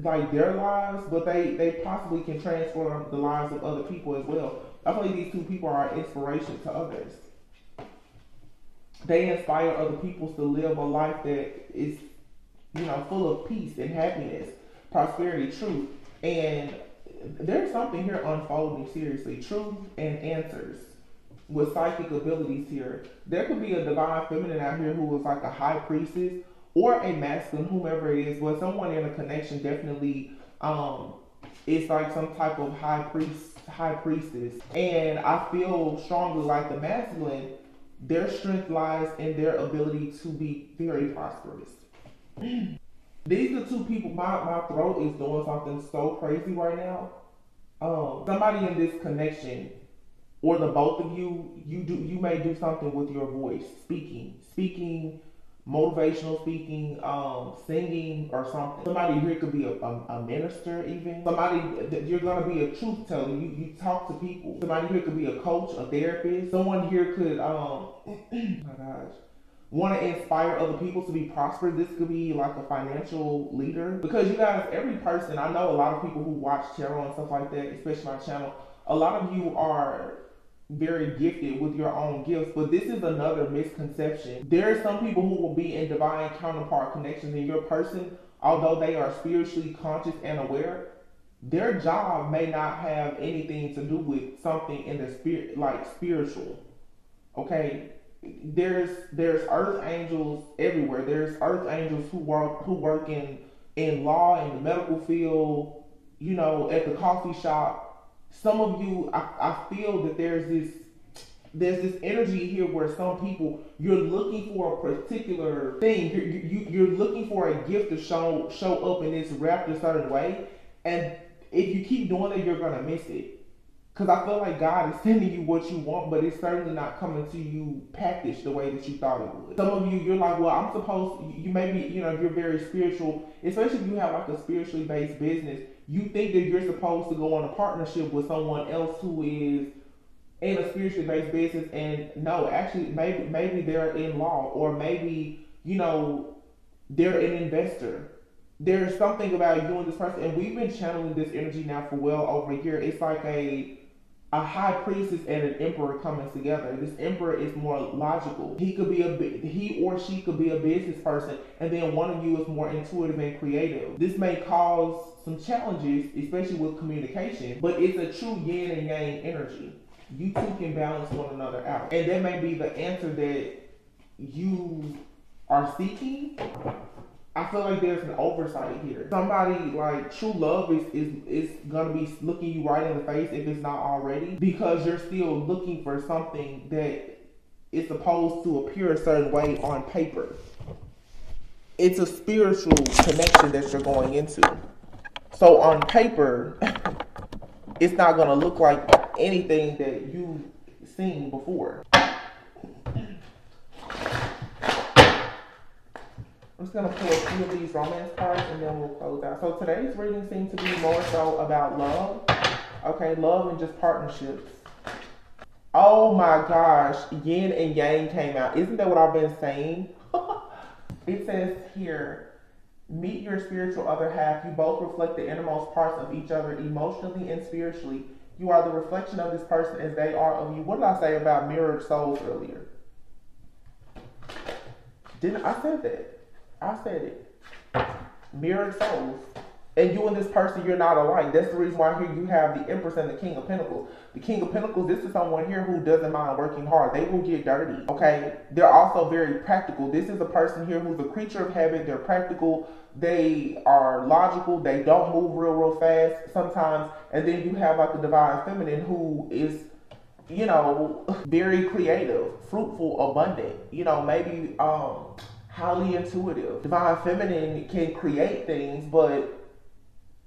A: like their lives, but they possibly can transform the lives of other people as well. I feel like these two people are an inspiration to others. They inspire other people to live a life that is, full of peace and happiness, prosperity, truth, and there's something here unfolding seriously. Truth and answers with psychic abilities here. There could be a divine feminine out here who is like a high priestess or a masculine, whomever it is, but someone in a connection definitely is like some type of high priestess. And I feel strongly like the masculine, their strength lies in their ability to be very prosperous. These are two people, my throat is doing something so crazy right now. Somebody in this connection, or the both of you, you may do something with your voice, speaking, motivational speaking, singing or something. Somebody here could be a minister even. Somebody, you're gonna be a truth teller. You talk to people. Somebody here could be a coach, a therapist. Someone here could, oh my gosh, want to inspire other people to be prosperous. This could be like a financial leader. Because you guys, every person, I know a lot of people who watch tarot and stuff like that, especially my channel, a lot of you are very gifted with your own gifts, but this is another misconception. There are some people who will be in divine counterpart connections in your person, although they are spiritually conscious and aware, their job may not have anything to do with something in the spirit, like spiritual. Okay? There's earth angels everywhere. There's earth angels who work in law, in the medical field, at the coffee shop. Some of you, I feel that there's this energy here where some people, you're looking for a particular thing. You're looking for a gift to show up and it's wrapped a certain way. And if you keep doing it, you're going to miss it. Because I feel like God is sending you what you want, but it's certainly not coming to you packaged the way that you thought it would. Some of you, you're like, well, I'm supposed, you may be, you're very spiritual, especially if you have like a spiritually based business. You think that you're supposed to go on a partnership with someone else who is in a spiritually based business, and no, actually, maybe they're in law, or maybe, they're an investor. There's something about you and this person, and we've been channeling this energy now for well over a year. It's like a high priestess and an emperor coming together. This emperor is more logical. He or she could be a business person, and then one of you is more intuitive and creative. This may cause some challenges, especially with communication, but it's a true yin and yang energy. You two can balance one another out, and that may be the answer that you are seeking. I feel like there's an oversight here. Somebody like true love is gonna be looking you right in the face if it's not already, because you're still looking for something that is supposed to appear a certain way on paper. It's a spiritual connection that you're going into. So on paper, it's not gonna look like anything that you've seen before. I'm just going to pull a few of these romance cards and then we'll close out. So today's reading seems to be more so about love. Okay, love and just partnerships. Oh my gosh, yin and yang came out. Isn't that what I've been saying? It says here, meet your spiritual other half. You both reflect the innermost parts of each other emotionally and spiritually. You are the reflection of this person as they are of you. What did I say about mirrored souls earlier? Didn't I said that? I said it. Mirrored souls. And you and this person, you're not alike. That's the reason why here you have the Empress and the King of Pentacles. The King of Pentacles, this is someone here who doesn't mind working hard. They will get dirty, okay? They're also very practical. This is a person here who's a creature of habit. They're practical. They are logical. They don't move real fast sometimes. And then you have like the Divine Feminine who is, you know, very creative, fruitful, abundant, you know, maybe highly intuitive. Divine Feminine can create things, but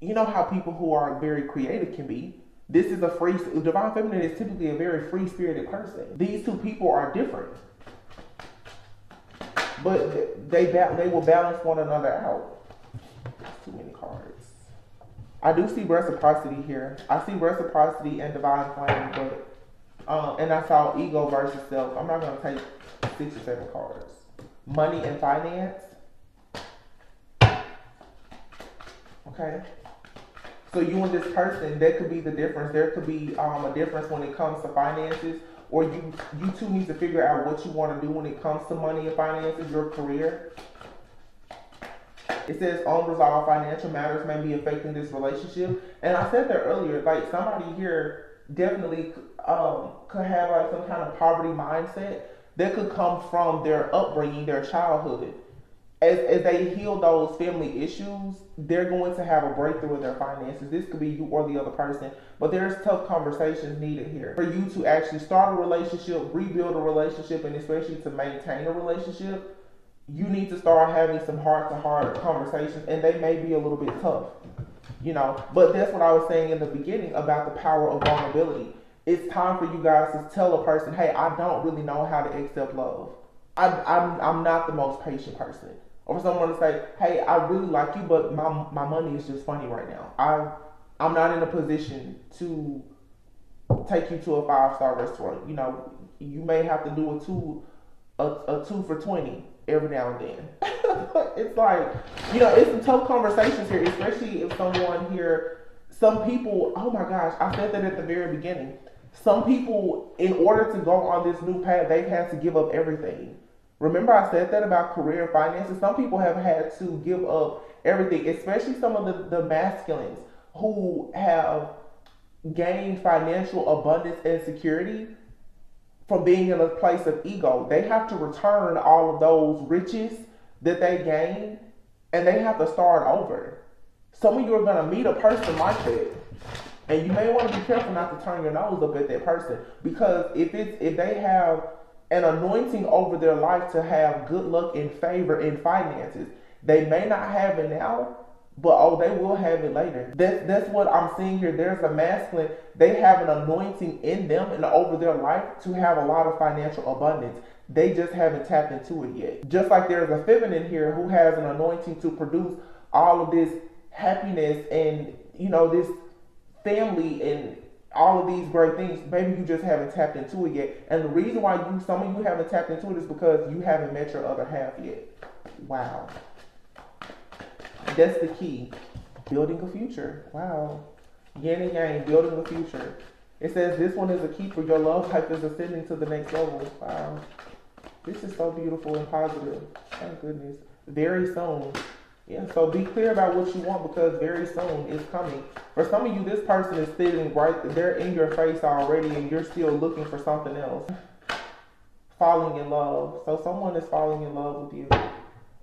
A: you know how people who are very creative can be. This is a free, Divine Feminine is typically a very free-spirited person. These two people are different, but they will balance one another out. That's too many cards. I do see reciprocity here. I see reciprocity and divine flame, but and I saw ego versus self. I'm not going to take 6 or 7 cards. Money and finance. Okay. So you and this person, that could be the difference. There could be a difference when it comes to finances, or you two need to figure out what you want to do when it comes to money and finances, your career. It says unresolved financial matters may be affecting this relationship. And I said that earlier, like somebody here definitely could have like some kind of poverty mindset that could come from their upbringing, their childhood. As they heal those family issues, they're going to have a breakthrough in their finances. This could be you or the other person, but there's tough conversations needed here for you to actually start a relationship, rebuild a relationship, and especially to maintain a relationship. You need to start having some heart-to-heart conversations, and they may be a little bit tough, you know. But that's what I was saying in the beginning about the power of vulnerability. It's time for you guys to tell a person, hey, I don't really know how to accept love. I'm not the most patient person. Or someone to say, hey, I really like you, but my money is just funny right now. I'm not in a position to take you to a 5-star restaurant. You know, you may have to do a 2 for $20 every now and then. It's like, you know, it's some tough conversations here, especially if someone here, some people, oh my gosh, I said that at the very beginning. Some people, in order to go on this new path, they've had to give up everything. Remember I said that about career and finances? Some people have had to give up everything, especially some of the masculines who have gained financial abundance and security from being in a place of ego. They have to return all of those riches that they gained, and they have to start over. Some of you are going to meet a person like that, and you may want to be careful not to turn your nose up at that person, because if they have an anointing over their life to have good luck and favor in finances, they may not have it now, but they will have it later. That's what I'm seeing here. There's a masculine, they have an anointing in them and over their life to have a lot of financial abundance. They just haven't tapped into it yet. Just like there's a feminine here who has an anointing to produce all of this happiness and, you know, this family and all of these great things. Maybe you just haven't tapped into it yet. And the reason why some of you haven't tapped into it is because you haven't met your other half yet. Wow. That's the key. Building a future. Wow. Yin and yang, building a future. It says this one is a keeper. Your love life is ascending to the next level. Wow. This is so beautiful and positive. Thank goodness. Very soon. Yeah, so be clear about what you want, because very soon it's coming. For some of you, this person is sitting right, they're in your face already and you're still looking for something else. Falling in love. So someone is falling in love with you,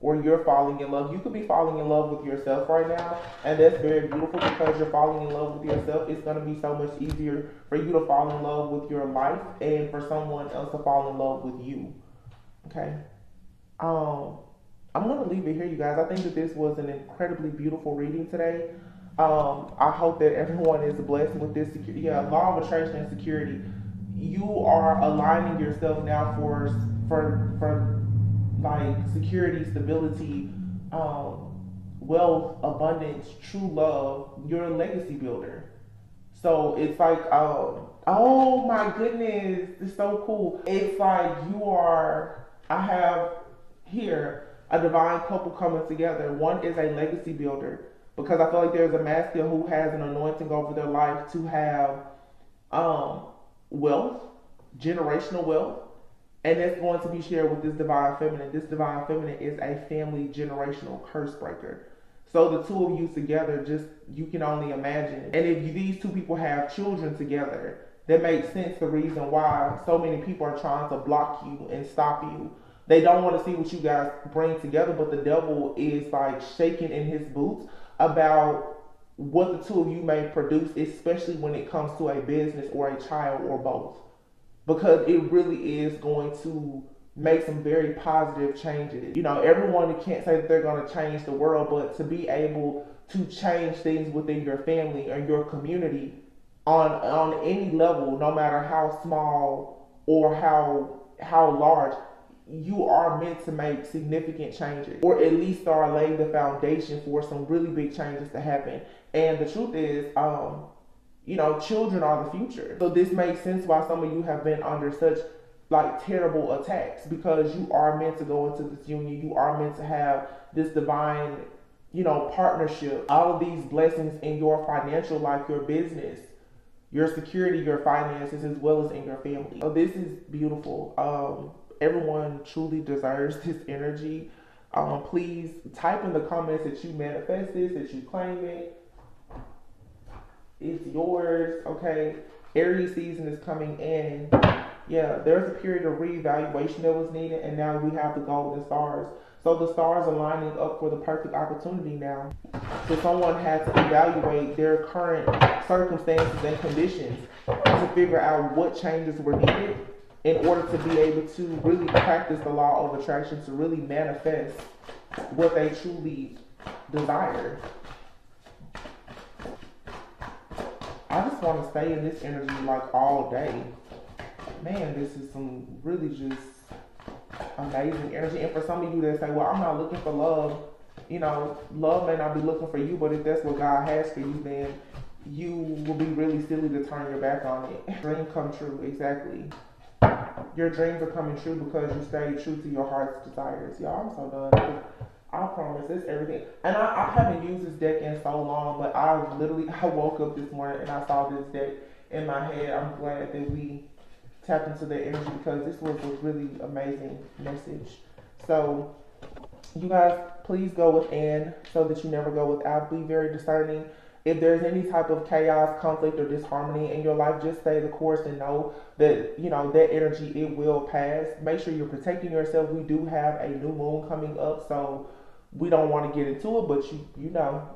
A: or you're falling in love. You could be falling in love with yourself right now, and that's very beautiful because you're falling in love with yourself. It's going to be so much easier for you to fall in love with your life and for someone else to fall in love with you. Okay? I'm going to leave it here, you guys. I think that this was an incredibly beautiful reading today. I hope that everyone is blessed with this security. Yeah, law of attraction and security. You are aligning yourself now for like security, stability, wealth, abundance, true love. You're a legacy builder. So it's like, oh my goodness, it's so cool. It's like I have here a divine couple coming together. One is a legacy builder, because I feel like there's a masculine who has an anointing over their life to have um, wealth, generational wealth, and that's going to be shared with this divine feminine. This divine feminine is a family generational curse breaker. So the two of you together, just you can only imagine. And if these two people have children together, that makes sense the reason why so many people are trying to block you and stop you. They don't want to see what you guys bring together, but the devil is like shaking in his boots about what the two of you may produce, especially when it comes to a business or a child or both, because it really is going to make some very positive changes. You know, everyone can't say that they're going to change the world, but to be able to change things within your family or your community on any level, no matter how small or how large, you are meant to make significant changes, or at least start laying the foundation for some really big changes to happen. And the truth is, you know, children are the future. So this makes sense why some of you have been under such like terrible attacks, because you are meant to go into this union. You are meant to have this divine, you know, partnership. All of these blessings in your financial life, your business, your security, your finances, as well as in your family. So this is beautiful. Everyone truly deserves this energy. Please type in the comments that you manifest this, that you claim it. It's yours, okay? Aries season is coming in. Yeah, there's a period of reevaluation that was needed, and now we have the golden stars. So the stars are lining up for the perfect opportunity now. So someone had to evaluate their current circumstances and conditions to figure out what changes were needed in order to be able to really practice the law of attraction, to really manifest what they truly desire. I just want to stay in this energy like all day. Man, this is some really just amazing energy. And for some of you that say, well, I'm not looking for love, you know, love may not be looking for you, but if that's what God has for you, then you will be really silly to turn your back on it. Dream come true, exactly. Your dreams are coming true because you stay true to your heart's desires. Y'all, I'm so done. I promise, it's everything. And I haven't used this deck in so long, but I woke up this morning and I saw this deck in my head. I'm glad that we tapped into that energy, because this was a really amazing message. So you guys, please go within so that you never go without. Be very discerning. If there's any type of chaos, conflict, or disharmony in your life, just stay the course and know that, you know, that energy, it will pass. Make sure you're protecting yourself. We do have a new moon coming up, so we don't want to get into it, but you know,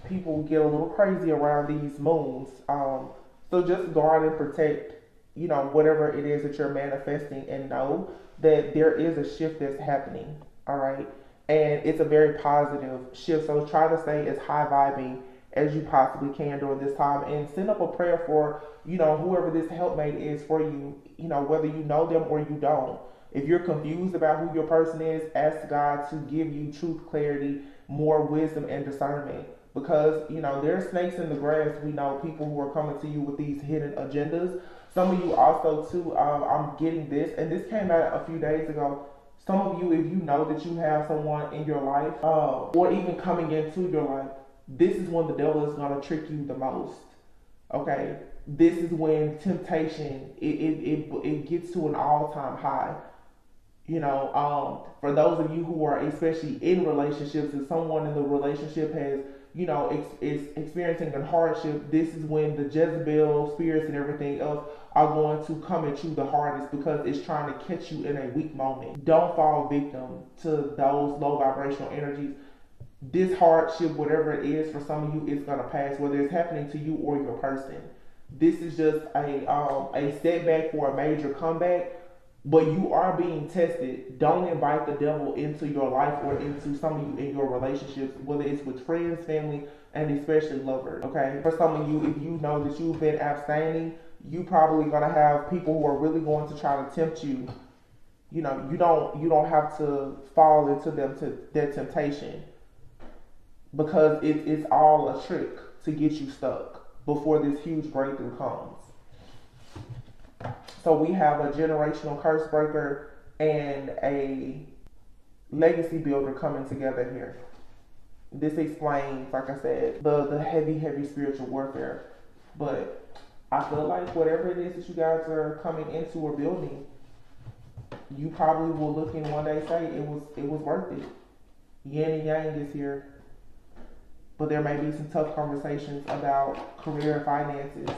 A: people get a little crazy around these moons. So just guard and protect, you know, whatever it is that you're manifesting, and know that there is a shift that's happening. All right. And it's a very positive shift. So try to stay as high vibing as you possibly can during this time, and send up a prayer for, you know, whoever this helpmate is for you, you know, whether you know them or you don't. If you're confused about who your person is, ask God to give you truth, clarity, more wisdom, and discernment. Because, you know, there are snakes in the grass. We know people who are coming to you with these hidden agendas. Some of you also, too, I'm getting this, and this came out a few days ago. Some of you, if you know that you have someone in your life, or even coming into your life, this is when the devil is going to trick you the most. Okay? This is when temptation, it gets to an all-time high. You know, for those of you who are especially in relationships, and someone in the relationship has, you know, is experiencing a hardship, this is when the Jezebel spirits and everything else are going to come at you the hardest, because it's trying to catch you in a weak moment. Don't fall victim to those low vibrational energies. This hardship, whatever it is, for some of you, it's going to pass, whether it's happening to you or your person. This is just a setback for a major comeback. But you are being tested. Don't invite the devil into your life or into some of you in your relationships, whether it's with friends, family, and especially lovers. Okay? For some of you, if you know that you've been abstaining, you probably gonna have people who are really going to try to tempt you. You know, you don't have to fall into their temptation, because it's all a trick to get you stuck before this huge breakthrough comes. So we have a generational curse breaker and a legacy builder coming together here. This explains, like I said, the heavy spiritual warfare. But I feel like whatever it is that you guys are coming into or building, you probably will look and one day say it was worth it. Yin and yang is here, but there may be some tough conversations about career and finances.